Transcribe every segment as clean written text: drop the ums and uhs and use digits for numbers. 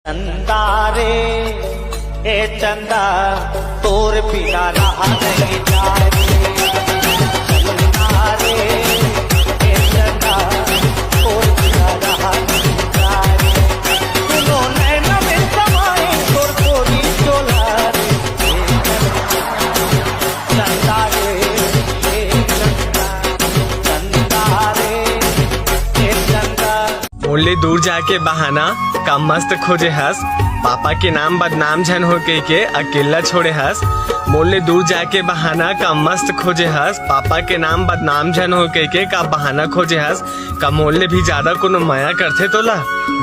चंदा रे ए चंदा तोर बिना रहा नहीं जाए चंदा रे ए चंदा तोर बिना रहा नहीं जाए सुनो नैना में समाए तोर कोरी चोला रे चंदा रे ए चंदा चंदा रे ए चंदा। बोले दूर जाके बहाना का मस्त खोजे हंस पापा के नाम बदनाम झन हो के अकेला छोड़े हंस। बोले दूर जाके बहाना का मस्त खोजे हंस पापा के नाम बदनाम झन हो के का बहाना खोजे हंस। का मोले भी ज्यादा कोनो माया करथे तोला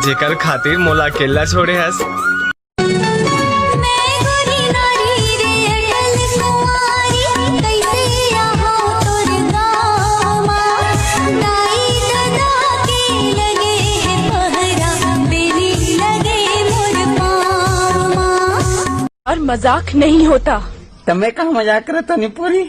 जेकर खातिर मोला अकेला छोड़े हंस। और मजाक नहीं होता। तुम्हें कहाँ मजाक करता नहीं पूरी,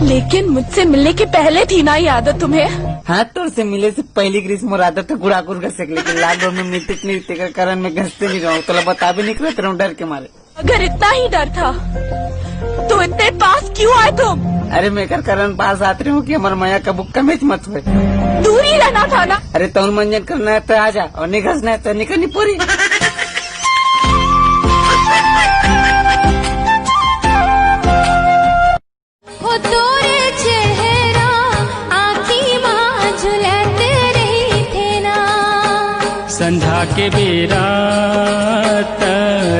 लेकिन मुझसे मिलने के पहले थी ना ये आदत तुम्हें। हाँ तोर से मिले से पहली ग्रीष्म आदत है गुड़ाकुर घसे, लेकिन लॉकडाउन में मिलते नहीं के कारण मैं घसते नहीं रहूँ। तो बता भी निकले रहा हूँ डर के मारे। अगर इतना ही डर था तो इतने पास क्यों आए तुम? अरे मैं कर कारण पास आते रही हूँ कि हमारे माया का बुक्का में मत हुए। दूर ही रहना था ना। अरे तौन मंजन करना है तो आजा, और नहीं घसना है तो निकलनी पूरी। संझा के बेरा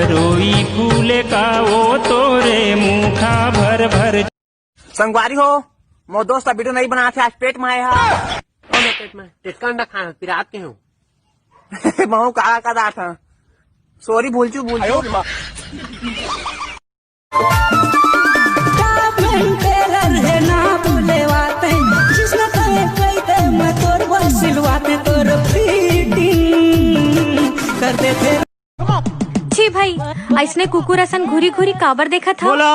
रोई फूले का वो तोरे मुखा भर भर। संगवारी हो मो दोस्त वीडियो नहीं बना थे आज पेट में आया पेट में टिटका अंडा खाना पिरात के हूँ महू का दार था। सॉरी भूल चू छी भाई ऐसने कुकुर असन घुरी घुरी काबर देखा था। बोला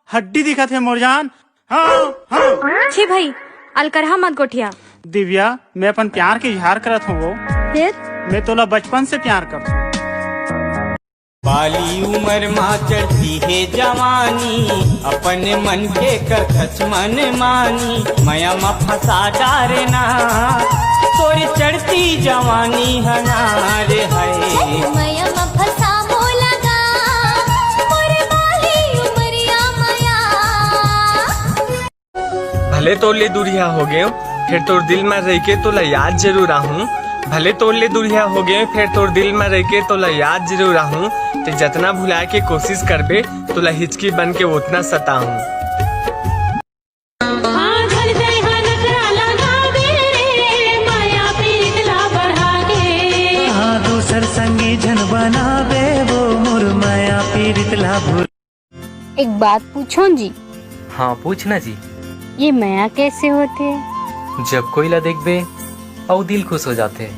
हड्डी दिखा थे मोरजान। हाँ हाँ छी भाई अलकरहा मत गोठिया। दिव्या मैं अपन प्यार के इजहार करत हूँ। फिर मैं तोला बचपन से प्यार करता हूँ। बाली उम्र माँ चढ़ती है जवानी अपने मन के कथच मन मानी माया मा फंसा डारे ना तोरी चढ़ती जवानी हनारे है माया मा फंसा मोलगा मोरे बाली उमरिया माया। भले तोले दूरिया हो गए फिर तोर दिल में रह के तोला याद जरूर आहूँ। भले तोले दूरिया हो गए फिर तोर दिल में रह के तोला याद जरूर आहूँ। ते जितना भुला के कोशिश करबे तोला हिचकी बन के उतना सताऊं। दूसर संगी जन बनावे वो मोर माया पीड़ित लाभ। एक बात पूछो जी। हाँ पूछना जी। ये माया कैसे होते? जब कोई ला देखबे और दिल खुश हो जाते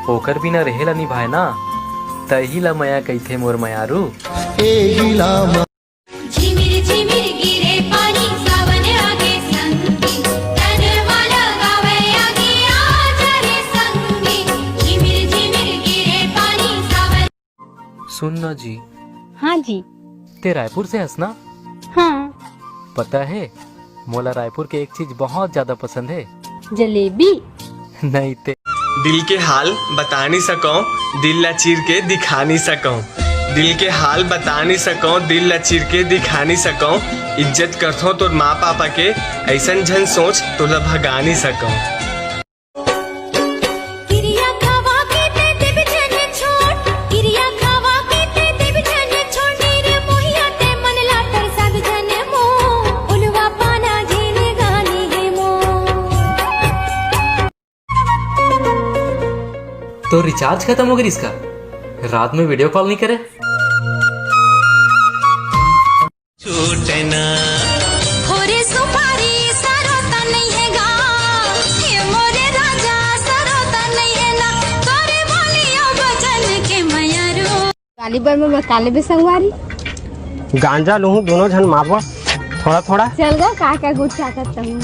ओकर बिना रहेला निभाए ना तही ला माया कहिथे मोर मायारू। झिमिर झिमिर गिरे पानी सावन आगे संगी तनवाला गावे आगे आजा रे संगी। झिमिर झिमिर गिरे पानी सावन। सुनना जी। हाँ जी। ते रायपुर से हंसना? हाँ। पता है मोला रायपुर के एक चीज बहुत ज्यादा पसंद है। जलेबी? नहीं ते दिल के हाल बता नहीं सकूं दिल ला चीर के दिखा नहीं सकूं। दिल के हाल बता नहीं सकूं दिल ला चीर के दिखा नहीं सकूं। इज्जत करथो तोर माँ पापा के ऐसन झन सोच तोला भगा नहीं सकूं। किरिया खावा के ते देव जने छोड़ किरिया खावा के ते देव जने छोड़ नीरे मोहिया ते मन ला तरसाद जने मो उलवा पाना झेले गानी है मो। तो रिचार्ज खत्म हो गया इसका रात में वीडियो कॉल नहीं करे। छूटना होरे सुपारी सरोता नहीं है गा ये मोरे राजा सरोता नहीं है ना तोरे बोलियो बचन के मयारो। काली बार में काले भी संगवारी गांजा लूँ दोनों जन मापो थोड़ा थोड़ा। चल गो का गुस्सा करता हूँ।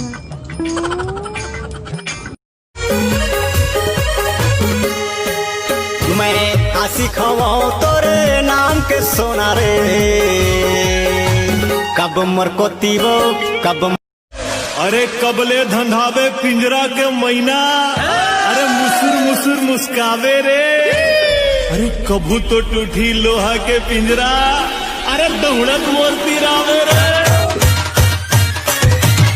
मैं आशिक हूँ तोरे के सोना रे कब मरकोतीबो कब अरे कबले धंधावे पिंजरा के मैना, अरे मुसुर मुसुर मुस्कावे रे। अरे कभू तो टूटी लोहा के पिंजरा, अरे दौड़त मोर तिरावे रे।